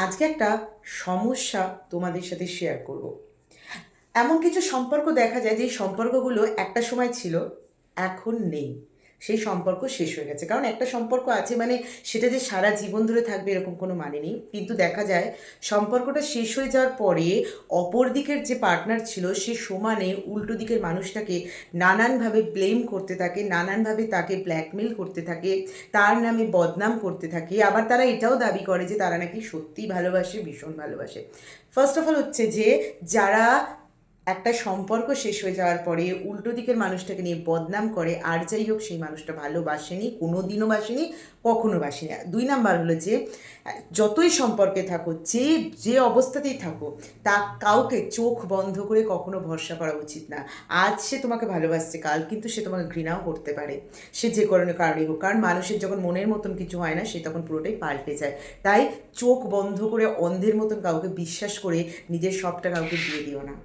আজকে একটা সমস্যা তোমাদের সাথে শেয়ার করব। এমন কিছু সম্পর্ক দেখা যায় যে সম্পর্কগুলো একটা সময় ছিল, এখন নেই। সেই সম্পর্ক শেষ হয়ে গেছে। কারণ একটা সম্পর্ক আছে মানে সেটা যে সারা জীবন ধরে থাকবে এরকম কোনো মানে নেই। কিন্তু দেখা যায় সম্পর্কটা শেষ হয়ে যাওয়ার পরে অপর দিকের যে পার্টনার ছিল সে সমানে উল্টো দিকের মানুষটাকে নানানভাবে ব্লেম করতে থাকে, নানানভাবে তাকে ব্ল্যাকমেল করতে থাকে, তার নামে বদনাম করতে থাকে। আবার তারা এটাও দাবি করে যে তারা নাকি সত্যিই ভালোবাসে, ভীষণ ভালোবাসে। ফার্স্ট অফ অল হচ্ছে যে যারা একটা সম্পর্ক শেষ হয়ে যাওয়ার পরে উল্টো দিকের মানুষটাকে নিয়ে বদনাম করে, আর যাই হোক সেই মানুষটা ভালোবাসেনি, কোনো দিনও বাসেনি, কখনো বাসেনি। 2 নাম্বার হলো যে যতই সম্পর্কে থাকো, যে যে অবস্থাতেই থাকো, তা কাউকে চোখ বন্ধ করে কখনো ভরসা করা উচিত না। আজ সে তোমাকে ভালোবাসছে, কাল কিন্তু সে তোমাকে ঘৃণাও করতে পারে, সে যে কোনো কারণেই হোক। কারণ মানুষের যখন মনের মতন কিছু হয় না, সে তখন পুরোটাই পাল্টে যায়। তাই চোখ বন্ধ করে অন্ধের মতন কাউকে বিশ্বাস করে নিজের সবটা কাউকে দিয়ে দিও না।